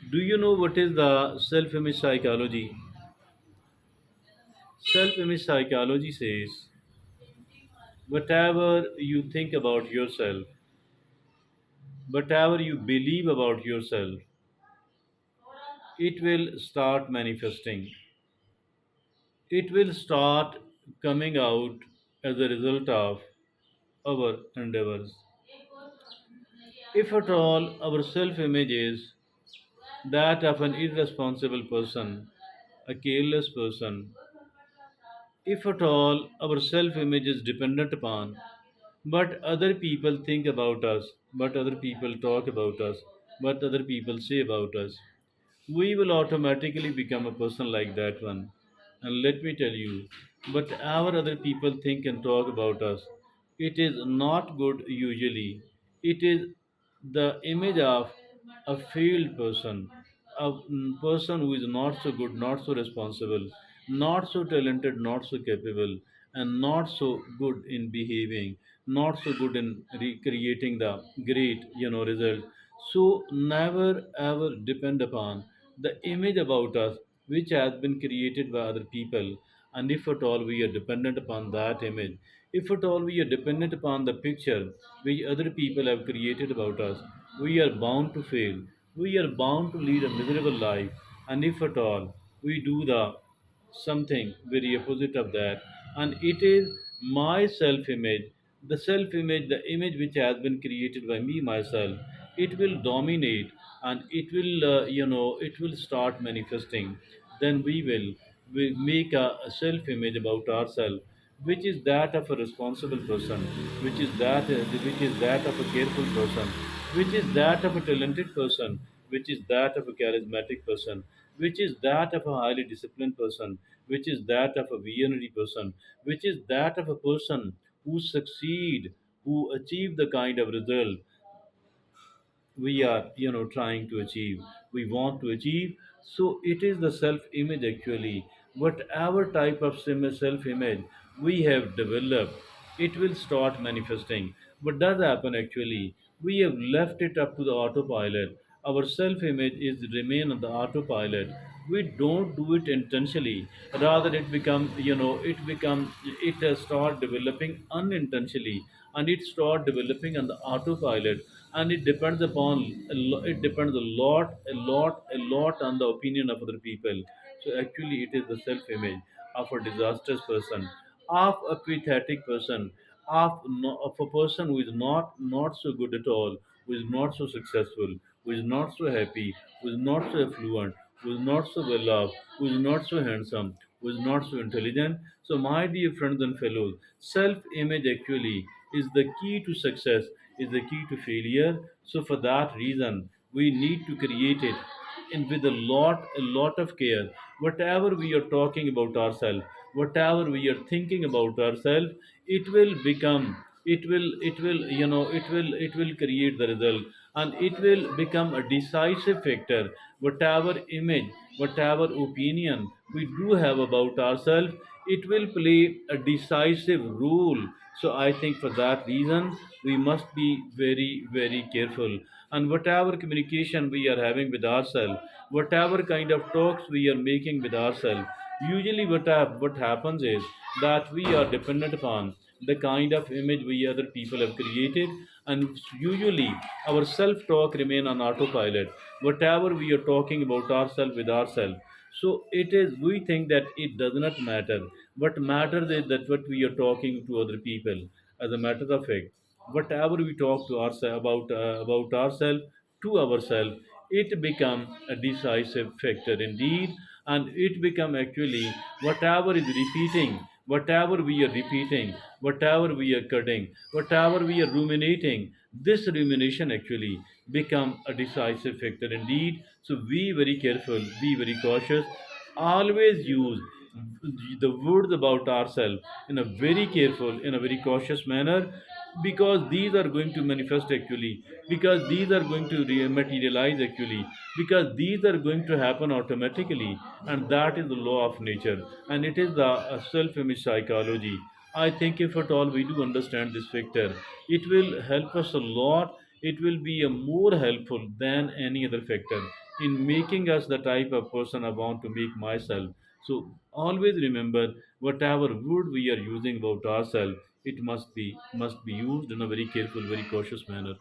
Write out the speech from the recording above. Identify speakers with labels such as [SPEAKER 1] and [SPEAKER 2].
[SPEAKER 1] Do you know what is the self image psychology? Self image psychology says whatever you think about yourself, whatever you believe about yourself, it will start manifesting. It will start coming out as a result of our endeavors. If at all our self image is that of an irresponsible person, a careless person, if at all our self image is dependent upon what other people think about us, what other people talk about us, what other people say about us, we will automatically become a person like that one. And let me tell you, whatever other people think and talk about us, it is not good usually. It is the image of a failed person, a person who is not so good, not so responsible, not so talented, not so capable, and not so good in behaving, not so good in recreating the great, result. So never ever depend upon the image about us which has been created by other people. And if at all we are dependent upon that image, if at all we are dependent upon the picture which other people have created about us, we are bound to fail. We are bound to lead a miserable life. And if at all we do the something very opposite of that, and it is my self image, the self image, the image which has been created by me myself, it will dominate, and it will it will start manifesting. Then we make a self image about ourselves which is that of a responsible person, which is that of a careful person, which is that of a talented person, which is that of a charismatic person, which is that of a highly disciplined person, which is that of a visionary person, which is that of a person who succeed, who achieve the kind of result we are trying to achieve, we want to achieve. So it is the self image actually. Whatever type of self image we have developed, it will start manifesting. What does happen actually, we have left it up to the autopilot. Our self image is remain on the autopilot. We don't do it intentionally, rather it start developing unintentionally, and it start developing on the autopilot. And it depends upon it depends a lot on the opinion of other people. So actually it is the self image of a disastrous person, of a pathetic person, of, no, of a person who is not so good at all, who is not so successful, who is not so happy, who is not so affluent, who is not so well off, who is not so handsome, who is not so intelligent. So, my dear friends and fellows, self image actually is the key to success, is the key to failure. So, for that reason, we need to create it and with a lot of care. Whatever we are talking about ourselves, whatever we are thinking about ourselves, it will become, it will create the result, and it will become a decisive factor. Whatever image, whatever opinion we do have about ourselves, it will play a decisive role. So I think for that reason we must be very very careful. And whatever communication we are having with ourselves, whatever kind of talks we are making with ourselves, usually what happens is that we are dependent upon the kind of image we other people have created, and usually our self talk remain on autopilot. Whatever we are talking about ourselves with ourselves, so it is, we think that it does not matter. What matters is that what we are talking to other people. As a matter of fact, whatever we talk to ourselves about ourselves to ourselves, it become a decisive factor indeed. And it become actually whatever is repeating, whatever we are repeating, whatever we are cutting, whatever we are ruminating, this rumination actually become a decisive factor indeed. So be very careful, be very cautious, always use the words about ourselves in a very careful, in a very cautious manner, because these are going to manifest actually, because these are going to materialize actually, because these are going to happen automatically. And that is the law of nature, and it is the self-image psychology. I think if at all we do understand this factor, it will help us a lot. It will be a more helpful than any other factor. in making us the type of person I want to make myself. So always remember, whatever word we are using about ourselves, it must be used in a very careful, very cautious manner.